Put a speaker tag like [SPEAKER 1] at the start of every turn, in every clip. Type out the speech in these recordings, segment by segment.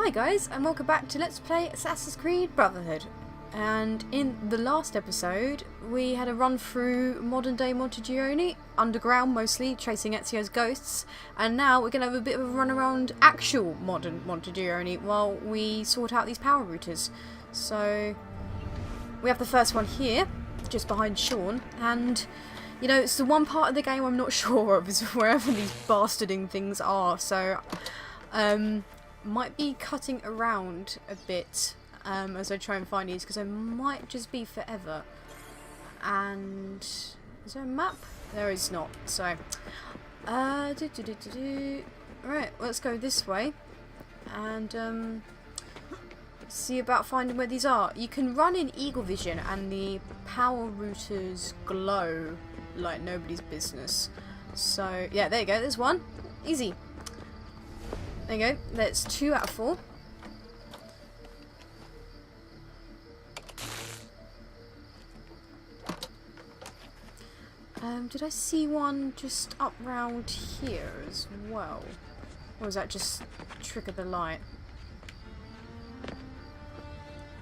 [SPEAKER 1] Hi guys, and welcome back to Let's Play Assassin's Creed Brotherhood. And in the last episode, we had a run through modern day Montegioni, underground mostly, tracing Ezio's ghosts. And now we're going to have a bit of a run around actual modern Montegioni while we sort out these power routers. So, we have the first one here, just behind Sean, and you know, it's the one part of the game I'm not sure of, is wherever these bastarding things are, so might be cutting around a bit as I try and find these, because I might just be forever. And is there a map? There is not, so alright, let's go this way and see about finding where these are. You can run in Eagle Vision and the power routers glow like nobody's business. So yeah, there you go, there's one. Easy. There you go, that's 2 out of 4. Did I see one just up round here as well? Or was that just Trick of the Light?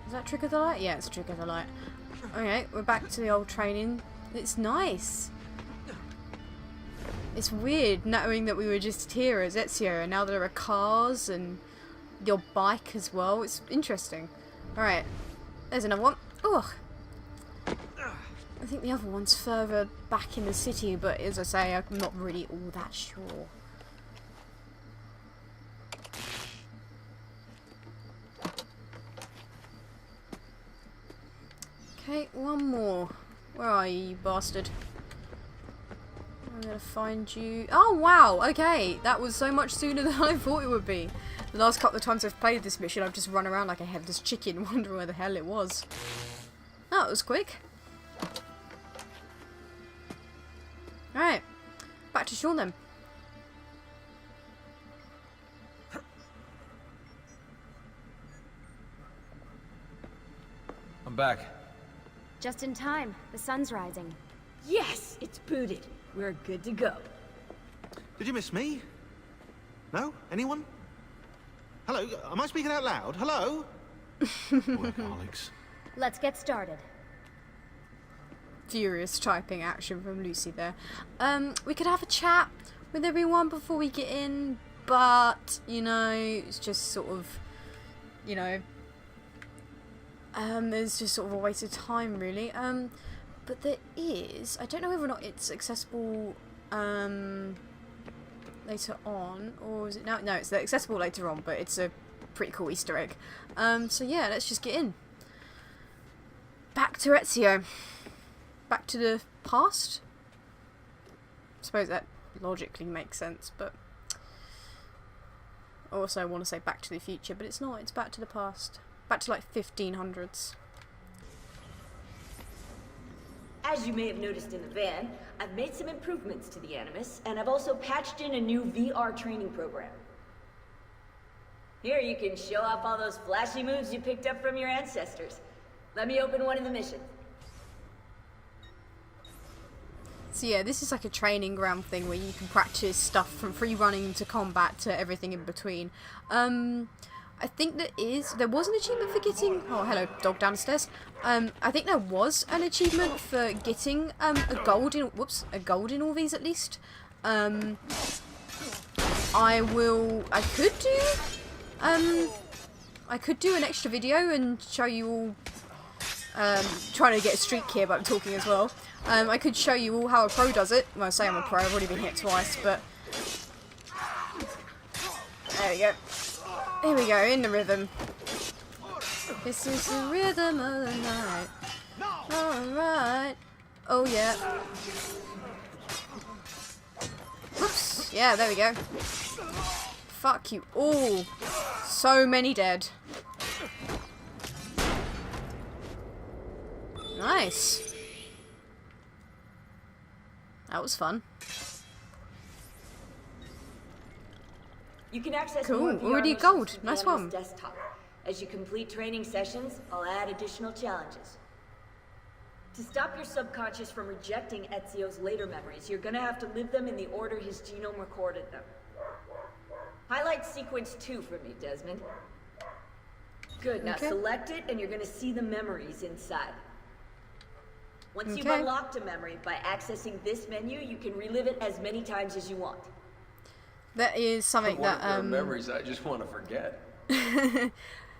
[SPEAKER 1] Is that Trick of the Light? Yeah, it's Trick of the Light. Okay, we're back to the old training. It's nice. It's weird knowing that we were just here as Ezio and now there are cars and your bike as well. It's interesting. Alright, there's another one. Ugh. I think the other one's further back in the city, but as I say, I'm not really all that sure. Okay, one more. Where are you, you bastard? I'm gonna find you. Oh wow, okay, that was so much sooner than I thought it would be. The last couple of times I've played this mission, I've just run around like a headless chicken wondering where the hell it was. Oh, it was quick. Alright, back to Sean then.
[SPEAKER 2] I'm back.
[SPEAKER 3] Just in time. The sun's rising.
[SPEAKER 4] Yes, it's booted. We're good to go.
[SPEAKER 5] Did you miss me? No? Anyone? Hello? Am I speaking out loud? Hello? Workaholics.
[SPEAKER 3] Let's get started.
[SPEAKER 1] Furious typing action from Lucy there. We could have a chat with everyone before we get in, but, you know, it's just sort of, you know, it's just sort of a waste of time, really. But there is, I don't know whether or not it's accessible later on, or is it now? No, it's accessible later on, but it's a pretty cool Easter egg. So yeah, let's just get in. Back to Ezio. Back to the past? I suppose that logically makes sense, but also I want to say back to the future, but it's not, it's back to the past. Back to like 1500s.
[SPEAKER 4] As you may have noticed in the van, I've made some improvements to the Animus, and I've also patched in a new VR training program. Here you can show off all those flashy moves you picked up from your ancestors. Let me open one of the missions.
[SPEAKER 1] So yeah, this is like a training ground thing where you can practice stuff from free running to combat to everything in between. I think there was an achievement for getting, oh hello dog downstairs. I think there was an achievement for getting a gold in all these at least. I could do an extra video and show you all trying to get a streak here, but I'm talking as well. I could show you all how a pro does it. Well, I say I'm a pro, I've already been hit twice, but there we go. Here we go, in the rhythm. This is the rhythm of the night. Alright. Oh yeah. Whoops. Yeah, there we go. Fuck you all. So many dead. Nice. That was fun.
[SPEAKER 4] You can access
[SPEAKER 1] cool.
[SPEAKER 4] more VR
[SPEAKER 1] Already
[SPEAKER 4] missions
[SPEAKER 1] gold.
[SPEAKER 4] through the
[SPEAKER 1] Nice
[SPEAKER 4] Animus
[SPEAKER 1] one.
[SPEAKER 4] Desktop. As you complete training sessions, I'll add additional challenges. To stop your subconscious from rejecting Ezio's later memories, you're gonna have to live them in the order his genome recorded them. Highlight sequence 2 for me, Desmond. Good, now
[SPEAKER 1] Okay.
[SPEAKER 4] select it and you're gonna see the memories inside. Once you've
[SPEAKER 1] Okay.
[SPEAKER 4] unlocked a memory, by accessing this menu, you can relive it as many times as you want.
[SPEAKER 1] That is something
[SPEAKER 2] What if
[SPEAKER 1] that
[SPEAKER 2] there are memories I just want to forget?
[SPEAKER 1] the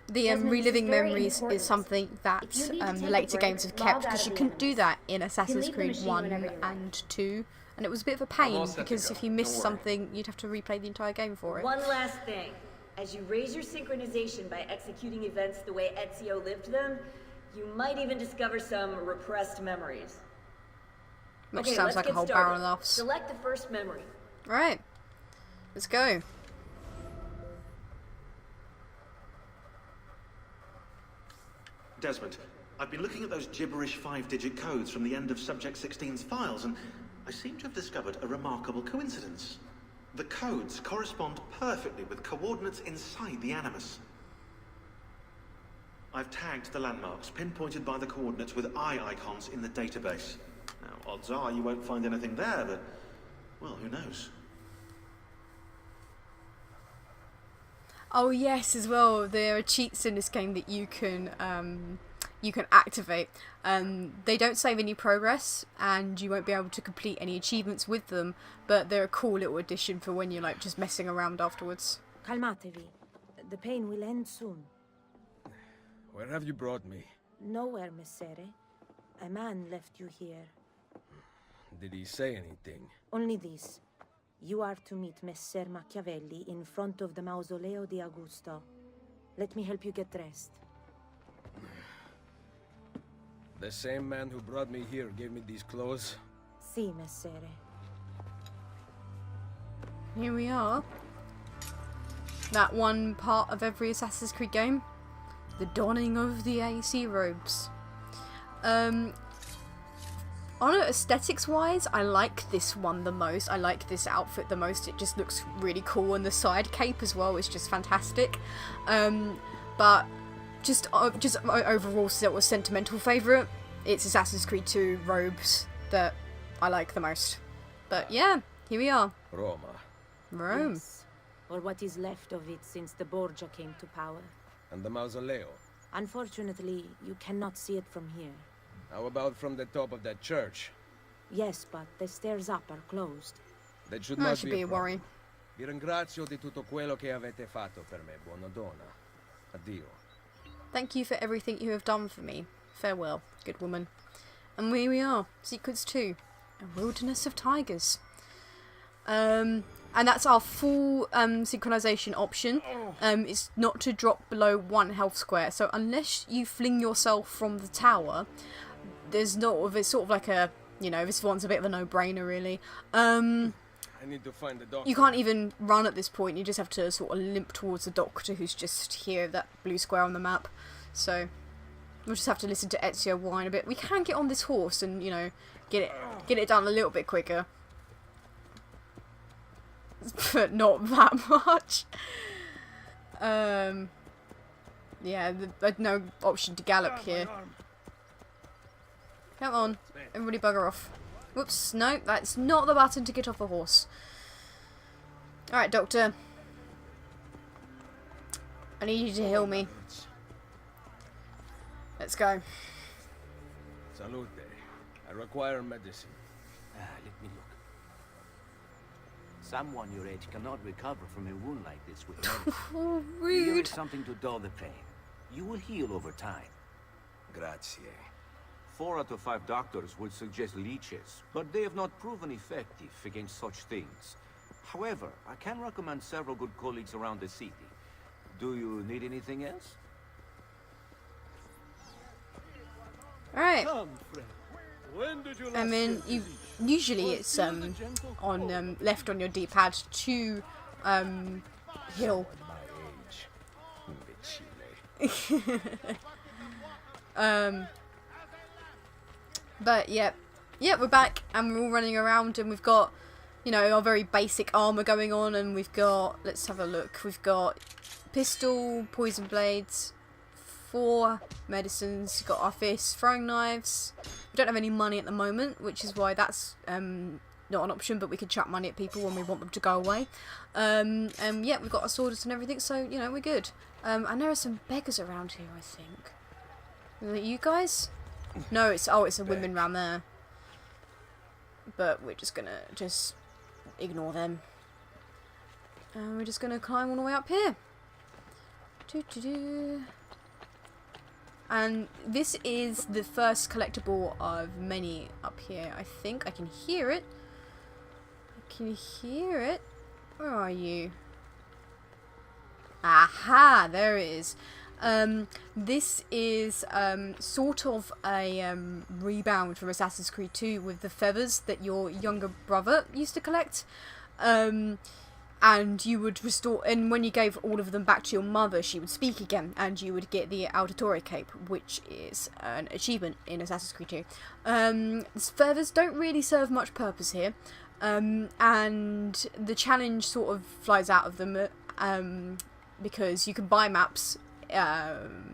[SPEAKER 3] Desmond, this
[SPEAKER 1] reliving
[SPEAKER 3] is very
[SPEAKER 1] memories
[SPEAKER 3] important.
[SPEAKER 1] is something that
[SPEAKER 3] If you need to
[SPEAKER 1] the
[SPEAKER 3] take a
[SPEAKER 1] later
[SPEAKER 3] break,
[SPEAKER 1] games have
[SPEAKER 3] log
[SPEAKER 1] kept,
[SPEAKER 3] out
[SPEAKER 1] because
[SPEAKER 3] of
[SPEAKER 1] you
[SPEAKER 3] the
[SPEAKER 1] couldn't do
[SPEAKER 3] enemies.
[SPEAKER 1] that in Assassin's
[SPEAKER 3] leave the
[SPEAKER 1] Creed
[SPEAKER 3] machine
[SPEAKER 1] 1
[SPEAKER 3] whenever you're ready.
[SPEAKER 1] and 2, and it was a bit of a
[SPEAKER 2] I'm
[SPEAKER 1] pain
[SPEAKER 2] all set to
[SPEAKER 1] because
[SPEAKER 2] go.
[SPEAKER 1] if you missed
[SPEAKER 2] Don't worry.
[SPEAKER 1] something, you'd have to replay the entire game for it.
[SPEAKER 4] One last thing. As you raise your synchronization by executing events the way Ezio lived them, you might even discover some repressed memories.
[SPEAKER 1] Which
[SPEAKER 4] Okay,
[SPEAKER 1] sounds
[SPEAKER 4] let's
[SPEAKER 1] like a
[SPEAKER 4] get
[SPEAKER 1] whole
[SPEAKER 4] started.
[SPEAKER 1] barrel of laughs.
[SPEAKER 4] Select the first memory.
[SPEAKER 1] Right, let's go.
[SPEAKER 5] Desmond, I've been looking at those gibberish 5-digit codes from the end of Subject 16's files, and I seem to have discovered a remarkable coincidence. The codes correspond perfectly with coordinates inside the Animus. I've tagged the landmarks, pinpointed by the coordinates with eye icons in the database. Now, odds are you won't find anything there, but, well, who knows?
[SPEAKER 1] Oh yes, as well, there are cheats in this game that you can activate. They don't save any progress, and you won't be able to complete any achievements with them, but they're a cool little addition for when you're like just messing around afterwards.
[SPEAKER 6] Calmatevi. The pain will end soon.
[SPEAKER 7] Where have you brought me?
[SPEAKER 6] Nowhere, Messere. A man left you here.
[SPEAKER 7] Did he say anything?
[SPEAKER 6] Only this. You are to meet Messer Machiavelli in front of the Mausoleo di Augusto. Let me help you get dressed.
[SPEAKER 7] The same man who brought me here gave me these clothes?
[SPEAKER 6] Si, Messere.
[SPEAKER 1] Here we are. That one part of every Assassin's Creed game. The donning of the AC robes. On aesthetics wise, I like this one the most. I like this outfit the most. It just looks really cool, and the side cape as well is just fantastic. But just my overall sort of sentimental favourite, it's Assassin's Creed 2 robes that I like the most. But yeah, here we are.
[SPEAKER 7] Roma.
[SPEAKER 1] Rome.
[SPEAKER 6] Yes. Or what is left of it since the Borgia came to power.
[SPEAKER 7] And the mausoleo.
[SPEAKER 6] Unfortunately, you cannot see it from here.
[SPEAKER 7] How about from the top of that church?
[SPEAKER 6] Yes, but the stairs up are closed.
[SPEAKER 7] That should
[SPEAKER 1] That
[SPEAKER 7] not
[SPEAKER 1] should
[SPEAKER 7] be
[SPEAKER 1] be a
[SPEAKER 7] problem.
[SPEAKER 1] worry.
[SPEAKER 7] Vi ringrazio di tutto quello che avete fatto per me, buona donna. Addio.
[SPEAKER 1] Thank you for everything you have done for me. Farewell, good woman. And here we are, Sequence 2, A Wilderness of Tigers. And that's our full synchronization option. It's not to drop below 1 health square. So unless you fling yourself from the tower, there's not. It's sort of like a, you know, this one's a bit of a no-brainer really.
[SPEAKER 7] I need to find the doctor.
[SPEAKER 1] You can't even run at this point. You just have to sort of limp towards the doctor, who's just here, that blue square on the map. So we'll just have to listen to Ezio whine a bit. We can get on this horse and, you know, get it done a little bit quicker. But not that much. Yeah, there's no option to gallop here. Come on, everybody bugger off. Whoops, no, that's not the button to get off a horse. Alright, Doctor. I need you to heal me. Let's go.
[SPEAKER 7] Salute. I require medicine.
[SPEAKER 8] Let me look. Someone your age cannot recover from a wound like this with medicine.
[SPEAKER 1] Oh,
[SPEAKER 8] Here
[SPEAKER 1] rude.
[SPEAKER 8] is something to dull the pain. You will heal over time.
[SPEAKER 7] Grazie.
[SPEAKER 8] 4 out of 5 doctors would suggest leeches, but they have not proven effective against such things. However, I can recommend several good colleagues around the city. Do you need anything else?
[SPEAKER 1] Alright.
[SPEAKER 7] Come, friend. When did you
[SPEAKER 1] I mean, usually it's on left on your D-pad to heal. But yeah, we're back and we're all running around and we've got, you know, our very basic armor going on, and we've got, let's have a look, we've got pistol, poison blades, 4 medicines, we've got our fists, throwing knives. We don't have any money at the moment, which is why that's not not an option, but we can chuck money at people when we want them to go away. And yeah, we've got our swords and everything, so, you know, we're good. And there are some beggars around here, I think. Are you guys? No, it's a women round there. But we're just gonna ignore them. And we're just gonna climb all the way up here. And this is the first collectible of many up here. I think I can hear it. I can hear it. Where are you? Aha, there it is. This is sort of a rebound from Assassin's Creed 2 with the feathers that your younger brother used to collect. And you would restore, and when you gave all of them back to your mother, she would speak again, and you would get the Auditore Cape, which is an achievement in Assassin's Creed 2. These feathers don't really serve much purpose here, and the challenge sort of flies out of them, because you can buy maps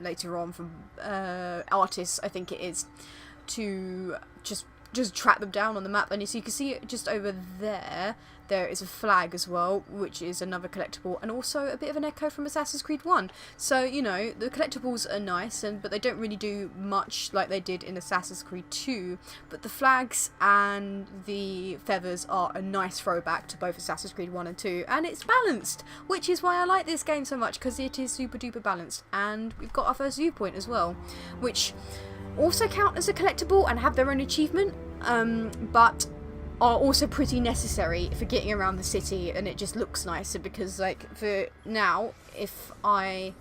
[SPEAKER 1] later on from artists, I think it is, to just track them down on the map. And so you can see it just over there. There is a flag as well, which is another collectible, and also a bit of an echo from Assassin's Creed 1. So, you know, the collectibles are nice, but they don't really do much like they did in Assassin's Creed 2. But the flags and the feathers are a nice throwback to both Assassin's Creed 1 and 2, and it's balanced, which is why I like this game so much, because it is super duper balanced. And we've got our first viewpoint as well, which also count as a collectible and have their own achievement, but are also pretty necessary for getting around the city, and it just looks nicer because, like, for now, if I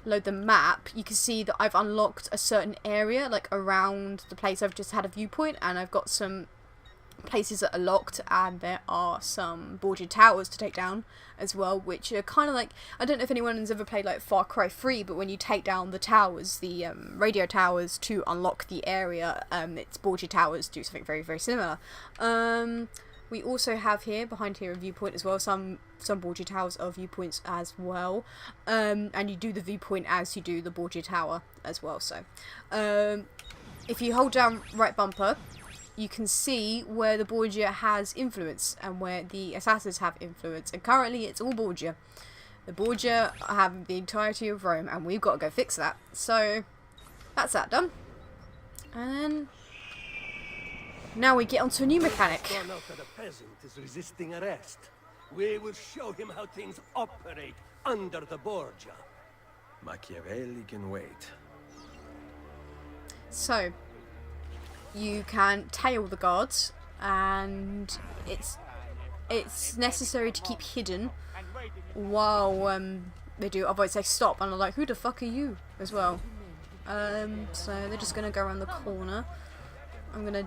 [SPEAKER 1] load the map, you can see that I've unlocked a certain area, like, around the place I've just had a viewpoint, and I've got some places that are locked, and there are some Borgia towers to take down as well, which are kind of like, I don't know if anyone's ever played like Far Cry 3, but when you take down the towers, the radio towers, to unlock the area, it's Borgia towers do something very, very similar. We also have here, behind here, a viewpoint as well. Some Borgia towers are viewpoints as well, and you do the viewpoint as you do the Borgia tower as well. So if you hold down right bumper, you can see where the Borgia has influence and where the assassins have influence, and currently it's all Borgia. The Borgia have the entirety of Rome, and we've got to go fix that. So that's that done. And then now we get onto a new mechanic.
[SPEAKER 9] The peasant is resisting arrest. We will show him how things operate under the Borgia.
[SPEAKER 2] Machiavelli can wait.
[SPEAKER 1] So you can tail the guards, and it's necessary to keep hidden while they do, otherwise they stop and are like, who the fuck are you, as well. So they're just going to go around the corner. I'm going to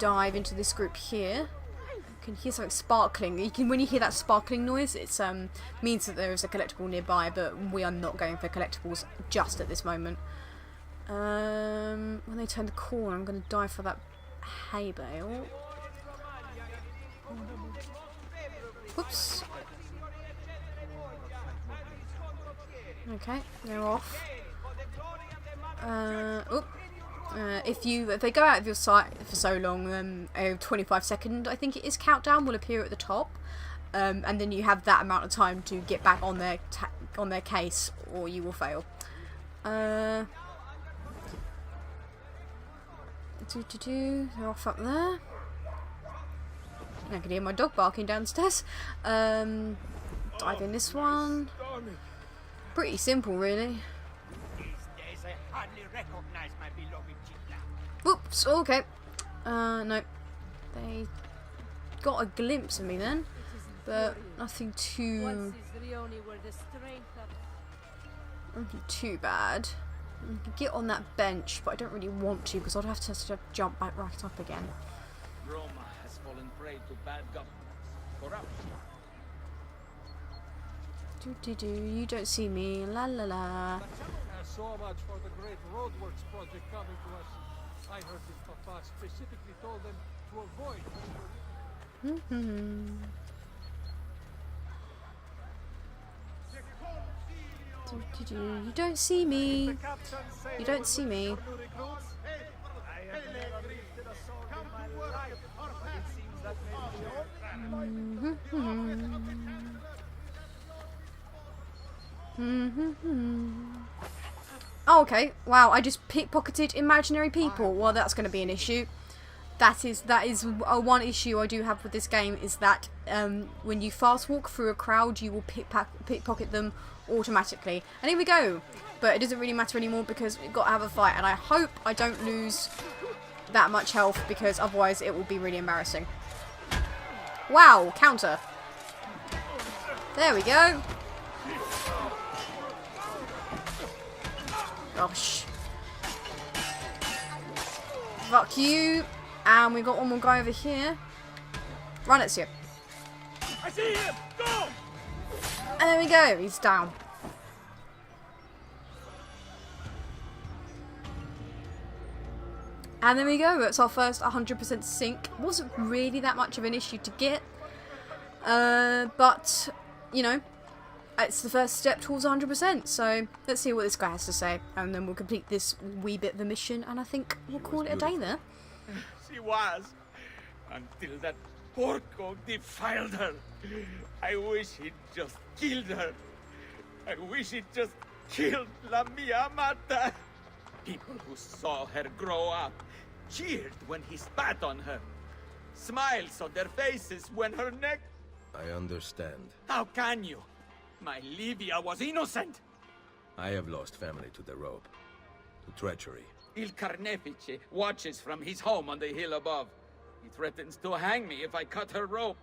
[SPEAKER 1] dive into this group here. You can hear something sparkling. When you hear that sparkling noise, it means that there is a collectible nearby, but we are not going for collectibles just at this moment. When they turn the corner, I'm going to dive for that hay bale. Whoops. Okay, they're off. If they go out of your sight for so long, then a 25-second, I think it is, countdown will appear at the top, and then you have that amount of time to get back on their case, or you will fail. They're off up there. I can hear my dog barking downstairs. Dive in this one. Pretty simple, really. Whoops, okay. No. They got a glimpse of me then, but nothing too bad. I can get on that bench, but I don't really want to, because I'd have to sort of jump back right up again.
[SPEAKER 10] Roma has fallen prey to bad government, corruption.
[SPEAKER 1] You don't see me, la la la.
[SPEAKER 9] So much for the great roadworks project coming to us. I heard his papa specifically told them to avoid.
[SPEAKER 1] You don't see me. You don't see me. Oh, okay. Wow, I just pickpocketed imaginary people. Well, that's going to be an issue. That is one issue I do have with this game, is that when you fast walk through a crowd, you will pickpocket them automatically. And here we go. But it doesn't really matter anymore because we've got to have a fight. And I hope I don't lose that much health, because otherwise it will be really embarrassing. Wow, counter. There we go. Gosh. Fuck you. And we've got one more guy over here. Run, Ezio.
[SPEAKER 10] I see him! Go!
[SPEAKER 1] And there we go. He's down. And there we go. It's our first 100% sync. Wasn't really that much of an issue to get. But, you know, it's the first step towards 100%. So let's see what this guy has to say. And then we'll complete this wee bit of the mission. And I think we'll call it a day there.
[SPEAKER 10] She was. Until that porco defiled her. I wish he'd just killed her. I wish he'd just killed La Mia Amata. People who saw her grow up cheered when he spat on her. Smiles on their faces when her neck...
[SPEAKER 2] I understand.
[SPEAKER 10] How can you? My Livia was innocent.
[SPEAKER 2] I have lost family to the rope. To treachery.
[SPEAKER 10] Il Carnefice watches from his home on the hill above. He threatens to hang me if I cut her rope.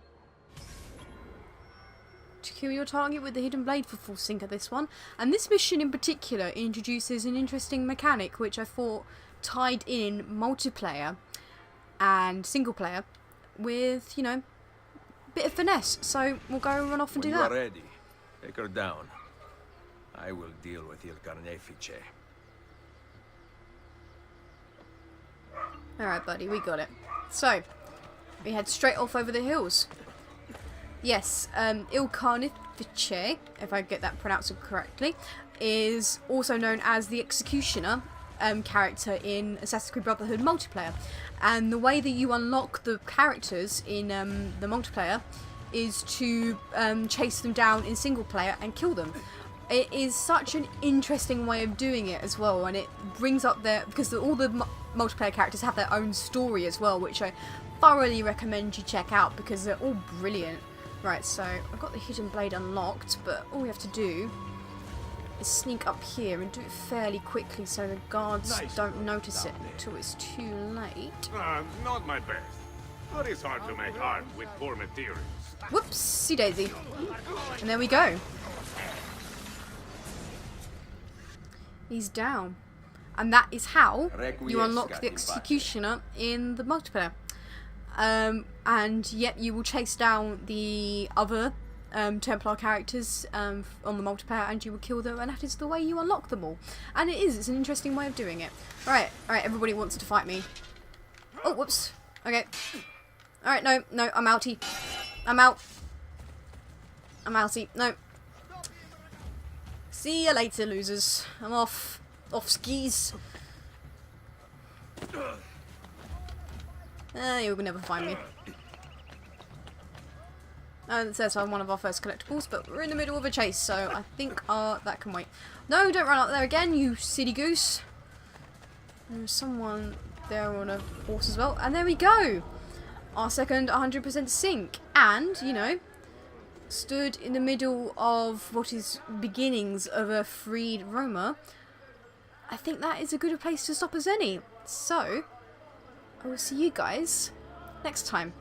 [SPEAKER 1] To kill your target with the hidden blade for full sync of this one. And this mission in particular introduces an interesting mechanic which I thought tied in multiplayer and single player with, you know, a bit of finesse. So we'll go run off and do that.
[SPEAKER 2] When you are ready, take her down. I will deal with Il Carnefice.
[SPEAKER 1] Alright, buddy, we got it. So, we head straight off over the hills. Yes, Il Carnefice, if I get that pronounced correctly, is also known as the Executioner character in Assassin's Creed Brotherhood multiplayer. And the way that you unlock the characters in the multiplayer is to chase them down in single player and kill them. It is such an interesting way of doing it as well, and it brings up their... because all the multiplayer characters have their own story as well, which I thoroughly recommend you check out because they're all brilliant. Right, so I've got the hidden blade unlocked, but all we have to do is sneak up here and do it fairly quickly so the guards don't notice it until it's too late.
[SPEAKER 11] Not my best. But it's hard to make art with poor materials.
[SPEAKER 1] Whoopsie daisy. And there we go. He's down. And that is how you unlock the Executioner in the multiplayer. And yet you will chase down the other Templar characters on the multiplayer and you will kill them, and that is the way you unlock them all. And it's an interesting way of doing it. Alright, everybody wants to fight me. Oh, whoops. Okay. Alright, no, I'm outie. I'm out. I'm outie. No. See you later, losers. I'm off. Off skis. You'll never find me. It says I'm one of our first collectibles, but we're in the middle of a chase, so I think that can wait. No, don't run up there again, you silly goose. There's someone there on a horse as well. And there we go! Our second 100% sync. And, you know, stood in the middle of what is beginnings of a freed Roma. I think that is a good place to stop as any. So, I will see you guys next time.